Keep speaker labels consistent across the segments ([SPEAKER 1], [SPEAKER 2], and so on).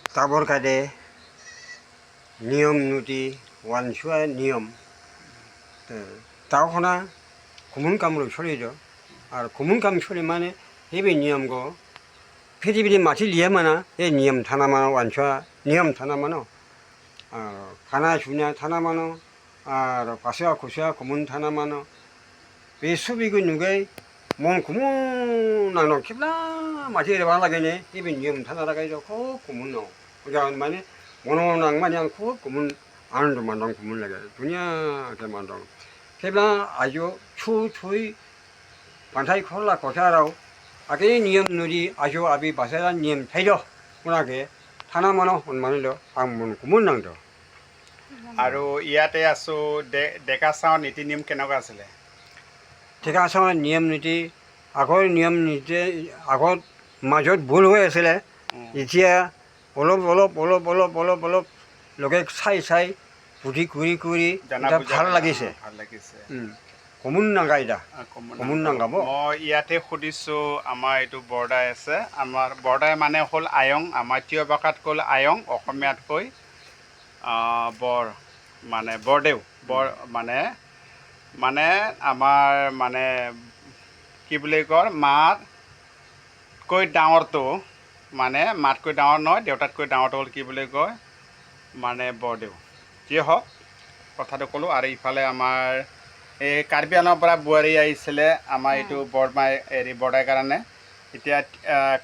[SPEAKER 1] তাবর কাদে নিয়ম নীতি ওয়ানসুয়া নিয়ম তাওখনা কুমুন কামলো সরিজ আর কুমুন কাম সরি মানে হেবে নিয়মগো পৃথিবীর মাটি লিয়ে মানা এই নিয়ম থানা মানো ওয়ানসুয়া নিয়ম থানা মানো খানা সুনা থানা মানো আর পাশা খুশা কুমুন থানা মানো বে 수비고 누가 뭔 구문 나노 킵라 마치 말라게네 이빈 니엄 타나라가 이렇고 구문 노 그러니까 만에 모노낭 마냥 구 구문 아는 좀 만당 구문 내게 두냐 게 만당 킵라 아주 추추이 반타이 콜라 고사라고 아게 니엄 누리 아주 아비 바세란 니엄 태죠 그나게 타나마노 온만을로 아문 구문 낭도
[SPEAKER 2] আৰু ইয়াতে আছো ডেকা চাওঁ নীতি নিয়ম কেনেকুৱা আছিলে
[SPEAKER 1] ডেকা চাওঁ নিয়ম নীতি আগৰ নিয়ম নীতি আগত মাজত ভুল হৈ আছিলে এতিয়া অলপ অলপ অলপ অলপ অলপ অলপ লগে চাই চাই বুদ্ধি কৰি ভাল লাগিছে কমন নাগা এতিয়া কমন নাগাব
[SPEAKER 2] মই ইয়াতে সুধিছোঁ আমাৰ এইটো বৰদাই আছে আমাৰ বৰদাই মানে হ'ল আয়ং আমাৰ তিৱা ভাষাত ক'ল আয়ং অসমীয়াত কৈ বৰ মানে বৰদেউ বৰ মানে মানে আমাৰ মানে কি বুলি কয় মাতকৈ ডাঙৰটো মানে মাতকৈ ডাঙৰ নহয় দেউতাতকৈ ডাঙৰটো হ'ল কি বুলি কয় মানে বৰদেউ যিয়ে হওক কথাটো ক'লোঁ আৰু ইফালে আমাৰ এই কাৰ্বি আংলঙৰ পৰা বোৱাৰী আহিছিলে আমাৰ এইটো বৰমাই হেৰি বৰদাই কাৰণে এতিয়া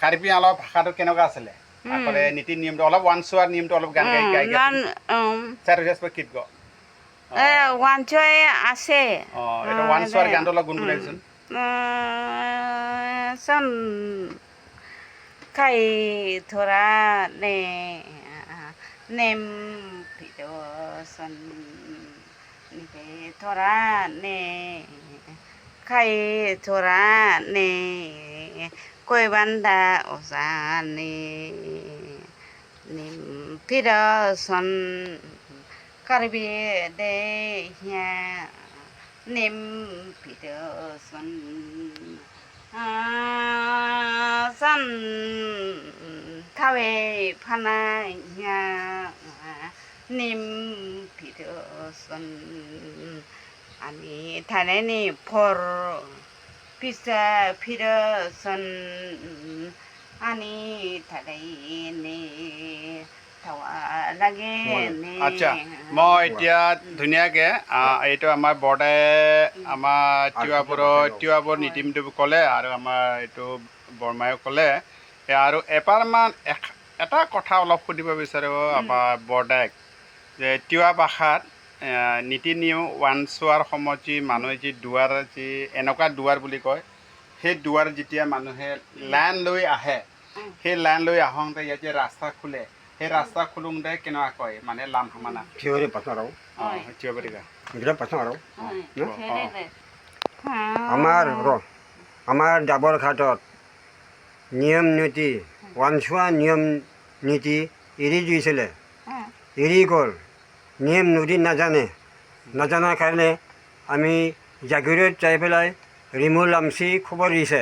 [SPEAKER 2] কাৰ্বি আংলঙৰ ভাষাটো কেনেকুৱা আছিলে আগতে নীতি নিয়মটো অলপ ওৱানচোৱাৰ নিয়মটো অলপ গান গাই গীত
[SPEAKER 3] ওৱানচোৱাই আছে
[SPEAKER 2] এইটো ওৱানচোৱাৰ গানটো অলপ গুণগুণাইছোন
[SPEAKER 3] চন খাই ধৰা নে নেম চন নিকে ধৰা নে খাই ধৰা নে কৈ বান্ধা অজানে নিম চন কাৰ্বি দে হিয়া নিম চন চন থাৱে ফানাই হিয়া নিম চন আমি থানেনি ফৰ পিছা চন আনি থাকেনে
[SPEAKER 2] আচ্ছা মই এতিয়া ধুনীয়াকৈ এইটো আমাৰ বৰদাই আমাৰ তিৱাবোৰৰ নীতি নীতি ক'লে আৰু আমাৰ এইটো বৰমায়েও ক'লে আৰু এবাৰমান এটা কথা অলপ সুধিব বিচাৰোঁ আমাৰ বৰদাইক যে তিৱা ভাষাত নীতি নিয়ম ওৱানচোৱাৰ সময়ত যি মানুহে যি দুৱাৰ যি এনেকুৱা দুৱাৰ বুলি কয় সেই দুৱাৰ যেতিয়া মানুহে লাইন লৈ আহে সেই লাইন লৈ আহোঁতে ইয়াত যে ৰাস্তা খোলে সেই ৰাস্তা খোলোঁতে কেনেকুৱা কয় মানে লাম সমানা
[SPEAKER 1] থিয়ৰি পাছাৰাও
[SPEAKER 2] থিয়ৰিকা
[SPEAKER 1] এইবিলাক পাছাৰাও আমাৰ জাবৰ ঘাটত নিয়ম নীতি ওৱানচোৱা নিয়ম নীতি এৰি দিছিলে এৰি গ'ল নিয়ম নীতি নাজানাৰ কাৰণে আমি জাগিৰোত যাই পেলাই ৰিমু লামচি খবৰ দিছে